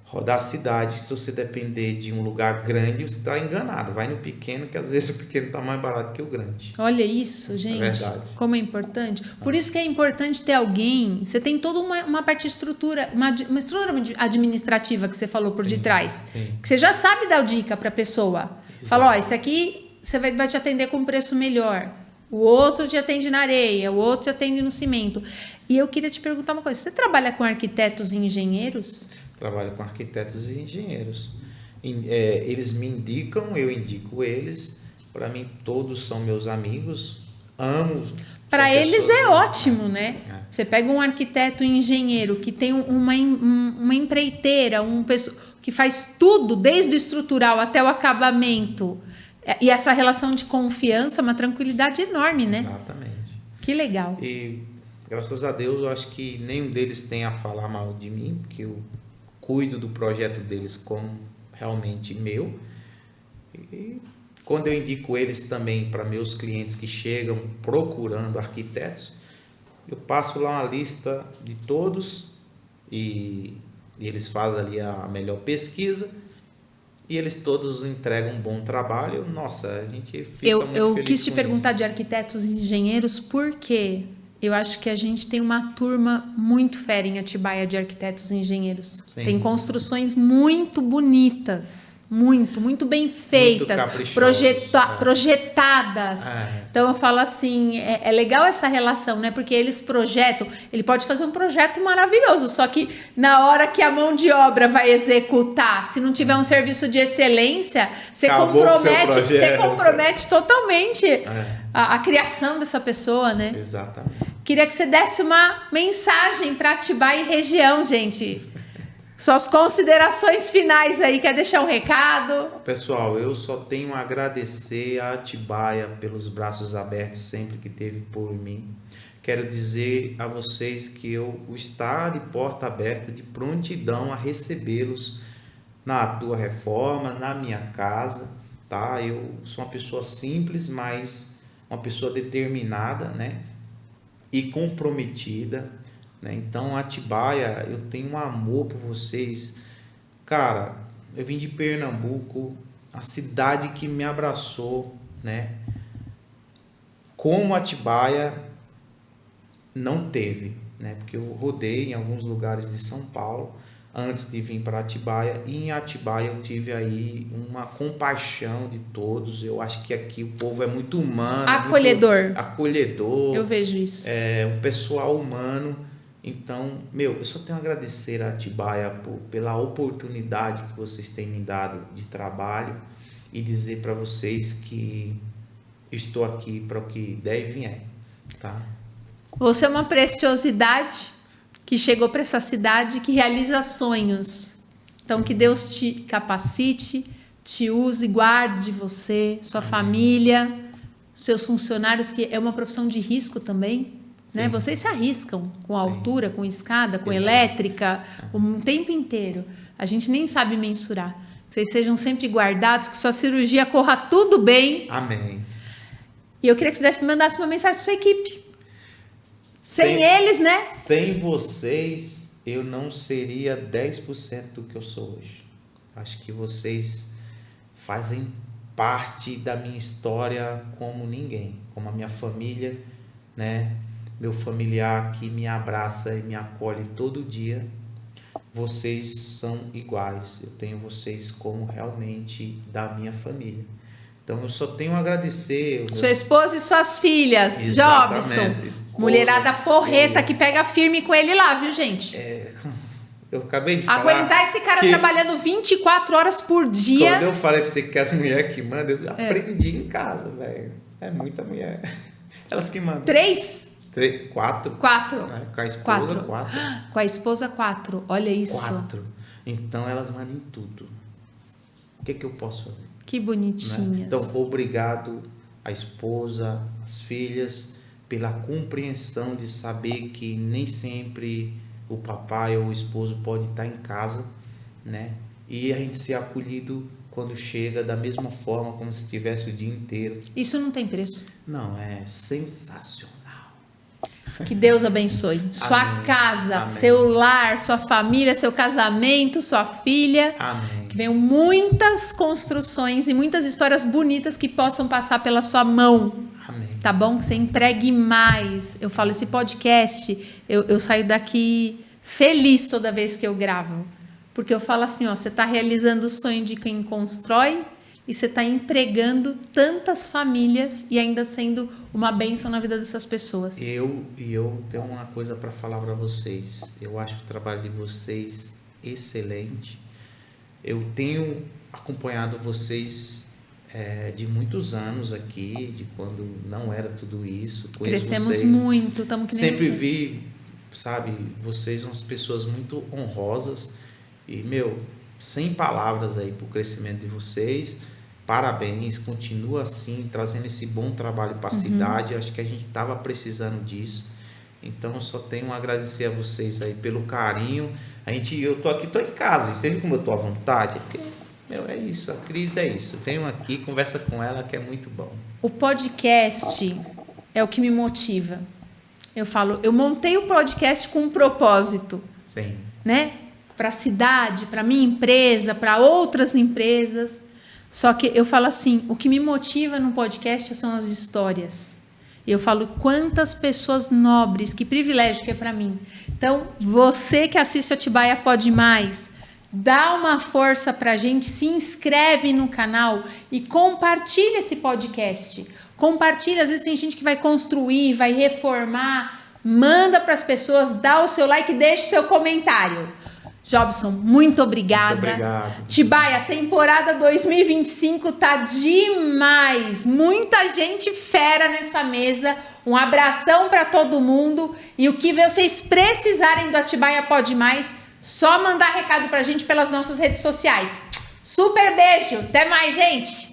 Rodar a cidade. Se você depender de um lugar grande, você está enganado. Vai no pequeno, que às vezes o pequeno está mais barato que o grande. Olha isso, gente. É verdade. Como é importante. Por isso que é importante ter alguém. Você tem toda uma parte de estrutura, uma estrutura administrativa que você falou por detrás. Sim. Que você já sabe dar dica para a pessoa. Fala, ó, esse aqui você vai te atender com um preço melhor. O outro te atende na areia, o outro te atende no cimento. E eu queria te perguntar uma coisa. Você trabalha com arquitetos e engenheiros? Trabalho com arquitetos e engenheiros. Eles me indicam, eu indico eles. Para mim, todos são meus amigos. Amo. Para eles é ótimo, né? Você pega um arquiteto e engenheiro que tem uma empreiteira, pessoa que faz tudo, desde o estrutural até o acabamento. E essa relação de confiança, uma tranquilidade enorme, né? Exatamente. Que legal. E, graças a Deus, eu acho que nenhum deles tem a falar mal de mim, porque eu cuido do projeto deles como realmente meu. E quando eu indico eles também para meus clientes que chegam procurando arquitetos, eu passo lá uma lista de todos e eles fazem ali a melhor pesquisa e eles todos entregam um bom trabalho. Nossa, a gente fica muito feliz. Eu quis te perguntar de arquitetos e engenheiros porque eu acho que a gente tem uma turma muito fera em Atibaia de arquitetos e engenheiros. Sim. Tem construções muito bonitas, muito bem feitas, projetadas. Então eu falo assim, é legal essa relação, né? Porque eles projetam, ele pode fazer um projeto maravilhoso, só que na hora que a mão de obra vai executar, se não tiver um serviço de excelência, você compromete totalmente a criação dessa pessoa, né? Exatamente. Queria que você desse uma mensagem para Atibaia e região, gente. Suas considerações finais aí, quer deixar um recado? Pessoal, eu só tenho a agradecer a Atibaia pelos braços abertos sempre que teve por mim. Quero dizer a vocês que eu estou de porta aberta, de prontidão a recebê-los na tua reforma, na minha casa, tá? Eu sou uma pessoa simples, mas uma pessoa determinada, né? E comprometida, né? Então, Atibaia, eu tenho um amor por vocês. Cara, eu vim de Pernambuco, a cidade que me abraçou, né? Como Atibaia não teve, né? Porque eu rodei em alguns lugares de São Paulo antes de vir para Atibaia, e em Atibaia eu tive aí uma compaixão de todos. Eu acho que aqui o povo é muito humano, Acolhedor. muito acolhedor. Eu vejo isso. É um pessoal humano. Então, eu só tenho a agradecer a Atibaia pela oportunidade que vocês têm me dado de trabalho e dizer para vocês que estou aqui para o que der e vier, tá? Você é uma preciosidade que chegou para essa cidade, que realiza sonhos. Então, que Deus te capacite, te use, guarde você, sua família, seus funcionários, que é uma profissão de risco também, né? Vocês se arriscam com altura, com escada, com elétrica, o tempo inteiro. A gente nem sabe mensurar. Que vocês sejam sempre guardados, que sua cirurgia corra tudo bem. Amém. E eu queria que você mandasse uma mensagem para sua equipe. Sem eles, né? Sem vocês, eu não seria 10% do que eu sou hoje. Acho que vocês fazem parte da minha história como ninguém, como a minha família, né? Meu familiar que me abraça e me acolhe todo dia. Vocês são iguais. Eu tenho vocês como realmente da minha família. Então, eu só tenho a agradecer. Sua esposa e suas filhas, Jobson. Mulherada porreta que pega firme com ele lá, viu, gente? Eu acabei de falar. Aguentar esse cara trabalhando 24 horas por dia. Quando eu falei pra você que as mulheres que mandam, eu aprendi em casa, velho. É muita mulher. Elas que mandam. 3? 4. 4. Com a esposa, 4. Com a esposa, 4. Olha isso. 4. Então, elas mandam em tudo. O que eu posso fazer? Que bonitinhas. Né? Então, obrigado à esposa, às filhas, pela compreensão de saber que nem sempre o papai ou o esposo pode estar em casa, né? E a gente ser acolhido quando chega da mesma forma como se estivesse o dia inteiro. Isso não tem preço. Não, é sensacional. Que Deus abençoe. Sua casa, seu lar, sua família, seu casamento, sua filha. Amém. Que venham muitas construções e muitas histórias bonitas que possam passar pela sua mão. Amém. Tá bom? Que você empregue mais. Eu falo, esse podcast, eu saio daqui feliz toda vez que eu gravo. Porque eu falo assim, ó, você tá realizando o sonho de quem constrói e você tá empregando tantas famílias e ainda sendo uma bênção na vida dessas pessoas. Eu tenho uma coisa para falar para vocês. Eu acho o trabalho de vocês excelente. Eu tenho acompanhado vocês de muitos anos aqui, de quando não era tudo isso. Crescemos vocês, muito, estamos que nem sempre você. Vi, sabe, vocês umas pessoas muito honrosas e, sem palavras aí pro crescimento de vocês. Parabéns, continua assim, trazendo esse bom trabalho para a cidade. Acho que a gente estava precisando disso. Então, eu só tenho a agradecer a vocês aí pelo carinho. Eu tô aqui, tô em casa. E você viu como eu tô à vontade? Porque, é isso. A Cris é isso. Venham aqui, conversa com ela, que é muito bom. O podcast é o que me motiva. Eu falo, eu montei o podcast com um propósito. Sim. Né? Para a cidade, para minha empresa, para outras empresas. Só que eu falo assim, o que me motiva no podcast são as histórias. Eu falo quantas pessoas nobres, que privilégio que é para mim. Então, você que assiste Atibaia Pode Mais, dá uma força para a gente, se inscreve no canal e compartilha esse podcast. Compartilha, às vezes tem gente que vai construir, vai reformar, manda para as pessoas, dá o seu like e deixa o seu comentário. Jobson, muito obrigada. Muito obrigado. Atibaia, temporada 2025 tá demais. Muita gente fera nessa mesa. Um abração para todo mundo. E o que vocês precisarem do Atibaia Pode Mais, só mandar recado pra gente pelas nossas redes sociais. Super beijo. Até mais, gente.